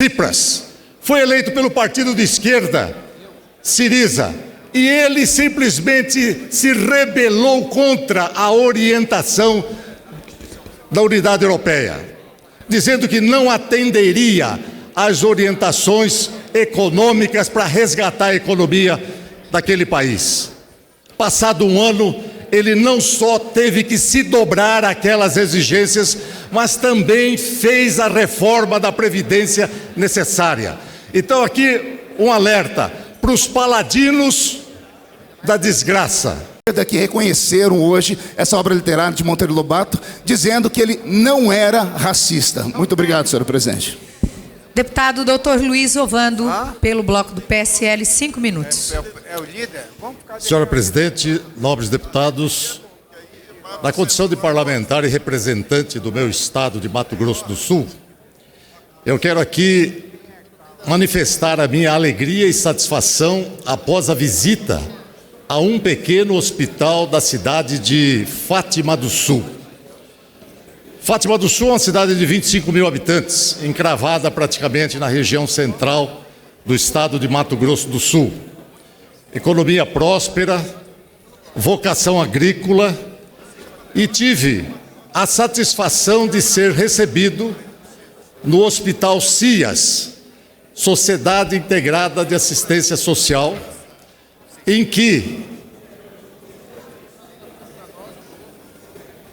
Tsipras foi eleito pelo partido de esquerda, Syriza, e ele simplesmente se rebelou contra a orientação da Unidade Europeia, dizendo que não atenderia às orientações econômicas para resgatar a economia daquele país. Passado um ano, ele não só teve que se dobrar àquelas exigências, mas também fez a reforma da Previdência necessária. Então aqui um alerta para os paladinos da desgraça. Que reconheceram hoje essa obra literária de Monteiro Lobato, dizendo que ele não era racista. Muito obrigado, senhor presidente. Deputado Dr. Luiz Ovando, pelo bloco do PSL, 5 minutos. É o líder? Senhora presidente, nobres deputados, na condição de parlamentar e representante do meu estado de Mato Grosso do Sul, eu quero aqui manifestar a minha alegria e satisfação após a visita a um pequeno hospital da cidade de Fátima do Sul. Fátima do Sul é uma cidade de 25 mil habitantes, encravada praticamente na região central do estado de Mato Grosso do Sul. Economia próspera, vocação agrícola, e tive a satisfação de ser recebido no Hospital CIAS, Sociedade Integrada de Assistência Social, em que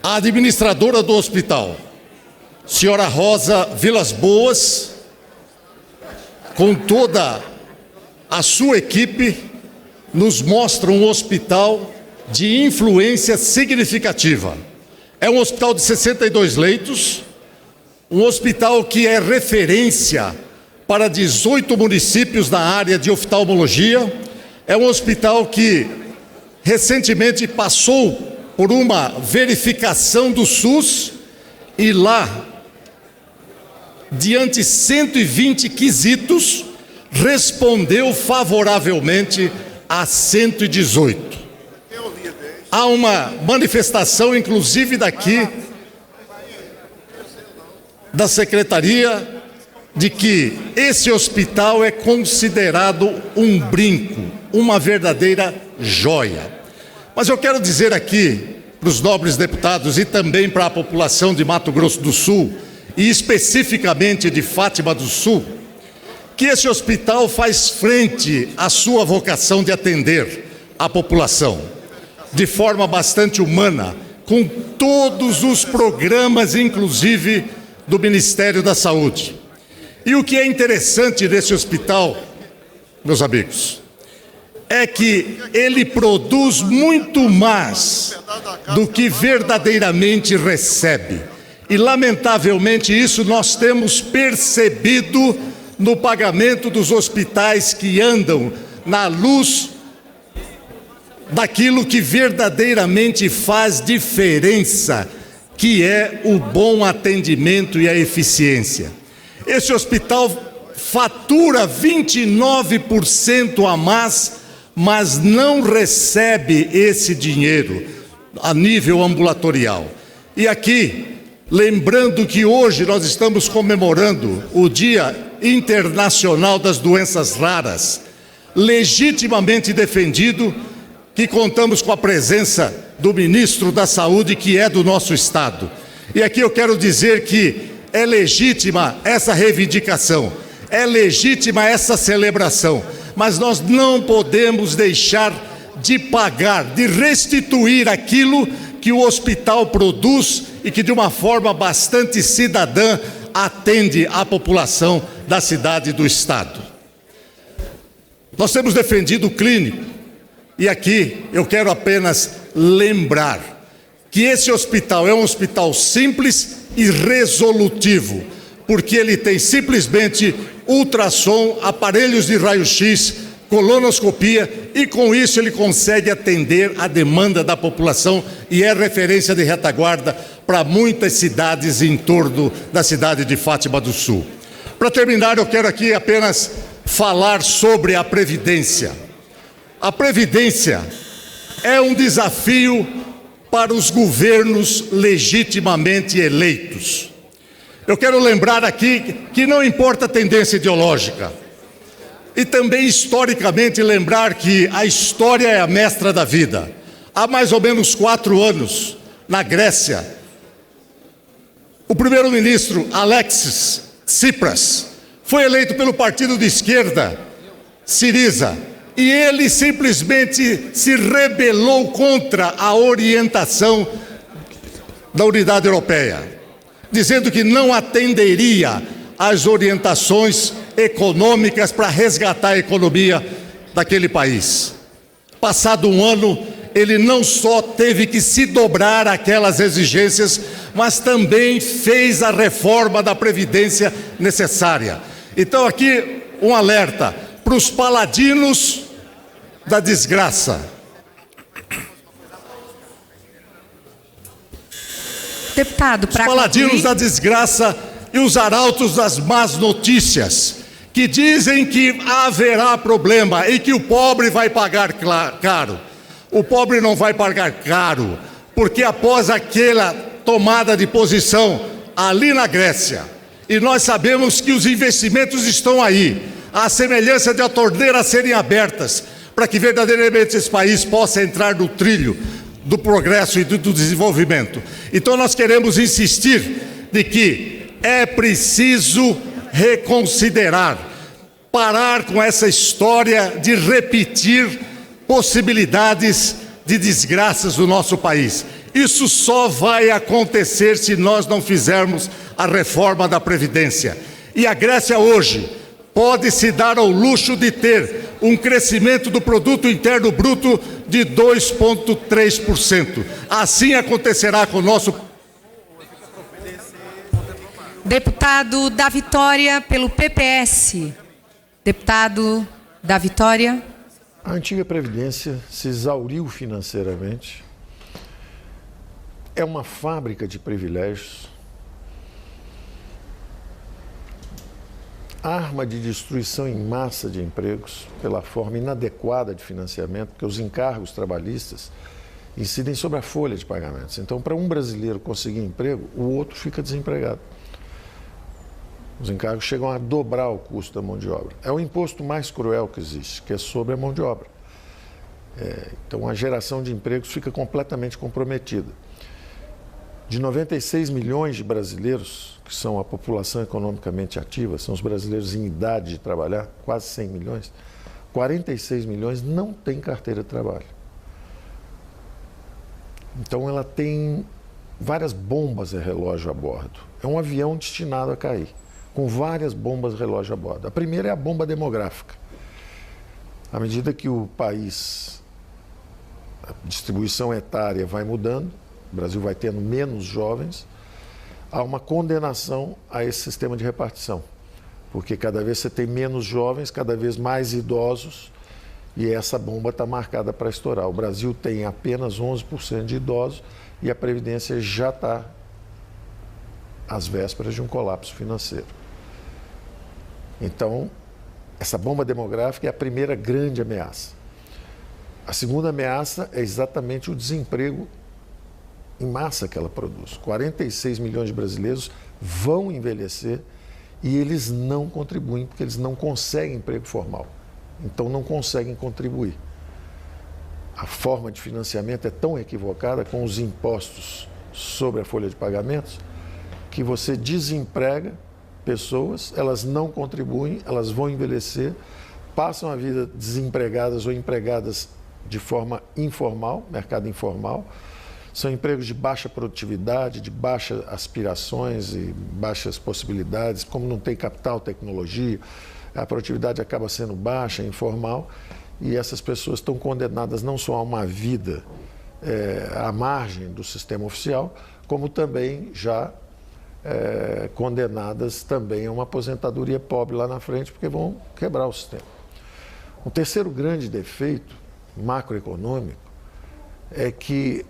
a administradora do hospital, senhora Rosa Vilas Boas, com toda a sua equipe, nos mostra um hospital de influência significativa. É um hospital de 62 leitos, um hospital que é referência para 18 municípios na área de oftalmologia. É um hospital que recentemente passou por uma verificação do SUS e lá, diante de 120 quesitos, respondeu favoravelmente a 118. Há uma manifestação, inclusive daqui, da Secretaria, de que esse hospital é considerado um brinco, uma verdadeira joia. Mas eu quero dizer aqui para os nobres deputados e também para a população de Mato Grosso do Sul, e especificamente de Fátima do Sul, que esse hospital faz frente à sua vocação de atender a população de forma bastante humana, com todos os programas, inclusive do Ministério da Saúde. E o que é interessante nesse hospital, meus amigos, é que ele produz muito mais do que verdadeiramente recebe. E, lamentavelmente, isso nós temos percebido no pagamento dos hospitais que andam na luz daquilo que verdadeiramente faz diferença, que é o bom atendimento e a eficiência. Esse hospital fatura 29% a mais, mas não recebe esse dinheiro a nível ambulatorial. E aqui, lembrando que hoje nós estamos comemorando o Dia Internacional das Doenças Raras, legitimamente defendido, que contamos com a presença do ministro da Saúde, que é do nosso estado. E aqui eu quero dizer que é legítima essa reivindicação, é legítima essa celebração, mas nós não podemos deixar de pagar, de restituir aquilo que o hospital produz e que de uma forma bastante cidadã atende a população da cidade e do estado. Nós temos defendido o clínico, e aqui eu quero apenas lembrar que esse hospital é um hospital simples e resolutivo, porque ele tem simplesmente ultrassom, aparelhos de raio-x, colonoscopia, e com isso ele consegue atender a demanda da população e é referência de retaguarda para muitas cidades em torno da cidade de Fátima do Sul. Para terminar, eu quero aqui apenas falar sobre a Previdência. A Previdência é um desafio para os governos legitimamente eleitos. Eu quero lembrar aqui que não importa a tendência ideológica. E também historicamente lembrar que a história é a mestra da vida. Há mais ou menos 4 anos, na Grécia, o primeiro-ministro Alexis Tsipras foi eleito pelo partido de esquerda, Syriza, e ele simplesmente se rebelou contra a orientação da Unidade Europeia, dizendo que não atenderia às orientações econômicas para resgatar a economia daquele país. Passado um ano, ele não só teve que se dobrar àquelas exigências, mas também fez a reforma da Previdência necessária. Então aqui um alerta para os paladinos da desgraça. Deputado, os paladinos da desgraça e os arautos das más notícias, que dizem que haverá problema e que o pobre vai pagar caro. O pobre não vai pagar caro, porque após aquela tomada de posição ali na Grécia, e nós sabemos que os investimentos estão aí, à semelhança de a torneira serem abertas, para que verdadeiramente esse país possa entrar no trilho do progresso e do desenvolvimento. Então nós queremos insistir de que é preciso reconsiderar, parar com essa história de repetir possibilidades de desgraças do nosso país. Isso só vai acontecer se nós não fizermos a reforma da Previdência. E a Grécia hoje pode se dar ao luxo de ter um crescimento do produto interno bruto de 2,3%. Assim acontecerá com o nosso... Deputado da Vitória, pelo PPS. Deputado da Vitória. A antiga Previdência se exauriu financeiramente. É uma fábrica de privilégios. Arma de destruição em massa de empregos pela forma inadequada de financiamento, porque os encargos trabalhistas incidem sobre a folha de pagamentos. Então, para um brasileiro conseguir emprego, o outro fica desempregado. Os encargos chegam a dobrar o custo da mão de obra. É o imposto mais cruel que existe, que é sobre a mão de obra. Então, a geração de empregos fica completamente comprometida. De 96 milhões de brasileiros, que são a população economicamente ativa, são os brasileiros em idade de trabalhar, quase 100 milhões, 46 milhões não têm carteira de trabalho. Então, ela tem várias bombas relógio a bordo. É um avião destinado a cair, com várias bombas relógio a bordo. A primeira é a bomba demográfica. À medida que o país, a distribuição etária vai mudando, o Brasil vai tendo menos jovens, há uma condenação a esse sistema de repartição. Porque cada vez você tem menos jovens, cada vez mais idosos, e essa bomba está marcada para estourar. O Brasil tem apenas 11% de idosos e a Previdência já está às vésperas de um colapso financeiro. Então, essa bomba demográfica é a primeira grande ameaça. A segunda ameaça é exatamente o desemprego em massa que ela produz. 46 milhões de brasileiros vão envelhecer e eles não contribuem, porque eles não conseguem emprego formal. Então não conseguem contribuir. A forma de financiamento é tão equivocada com os impostos sobre a folha de pagamentos que você desemprega pessoas, elas não contribuem, elas vão envelhecer, passam a vida desempregadas ou empregadas de forma informal, mercado informal. São empregos de baixa produtividade, de baixas aspirações e baixas possibilidades. Como não tem capital, tecnologia, a produtividade acaba sendo baixa, informal, e essas pessoas estão condenadas não só a uma vida à margem do sistema oficial, como também já condenadas também a uma aposentadoria pobre lá na frente, porque vão quebrar o sistema. Um terceiro grande defeito macroeconômico é que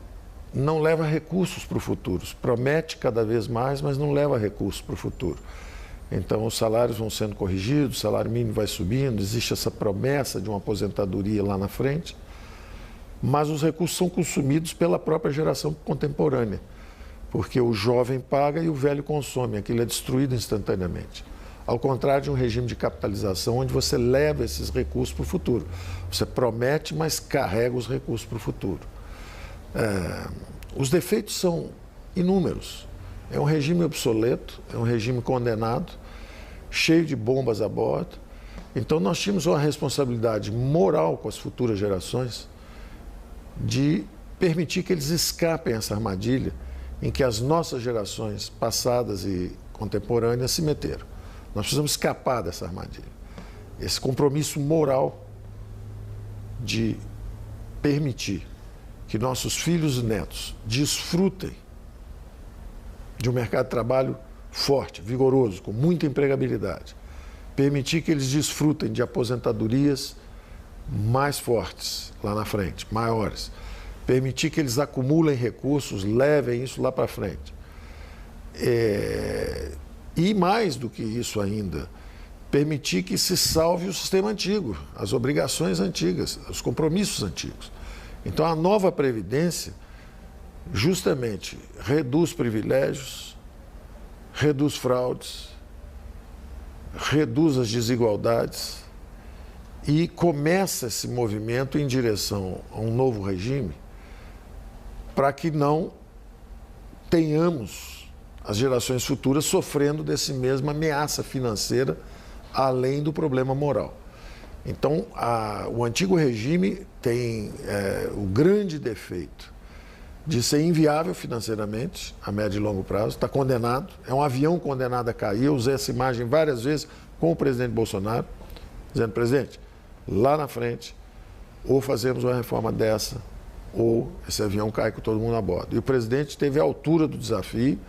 não leva recursos para o futuro. Promete cada vez mais, mas não leva recursos para o futuro. Então, os salários vão sendo corrigidos, o salário mínimo vai subindo, existe essa promessa de uma aposentadoria lá na frente, mas os recursos são consumidos pela própria geração contemporânea, porque o jovem paga e o velho consome, aquilo é destruído instantaneamente. Ao contrário de um regime de capitalização, onde você leva esses recursos para o futuro. Você promete, mas carrega os recursos para o futuro. Os defeitos são inúmeros. É um regime obsoleto, é um regime condenado, cheio de bombas a bordo. Então nós tínhamos uma responsabilidade moral com as futuras gerações de permitir que eles escapem essa armadilha em que as nossas gerações passadas e contemporâneas se meteram. Nós precisamos escapar dessa armadilha. Esse compromisso moral de permitir que nossos filhos e netos desfrutem de um mercado de trabalho forte, vigoroso, com muita empregabilidade. Permitir que eles desfrutem de aposentadorias mais fortes lá na frente, maiores. Permitir que eles acumulem recursos, levem isso lá para frente. E mais do que isso ainda, permitir que se salve o sistema antigo, as obrigações antigas, os compromissos antigos. Então a nova Previdência justamente reduz privilégios, reduz fraudes, reduz as desigualdades e começa esse movimento em direção a um novo regime para que não tenhamos as gerações futuras sofrendo dessa mesma ameaça financeira, além do problema moral. Então, o antigo regime tem o grande defeito de ser inviável financeiramente, a médio e longo prazo, está condenado, é um avião condenado a cair. Eu usei essa imagem várias vezes com o presidente Bolsonaro, dizendo: presidente, lá na frente, ou fazemos uma reforma dessa, ou esse avião cai com todo mundo a bordo. E o presidente teve a altura do desafio,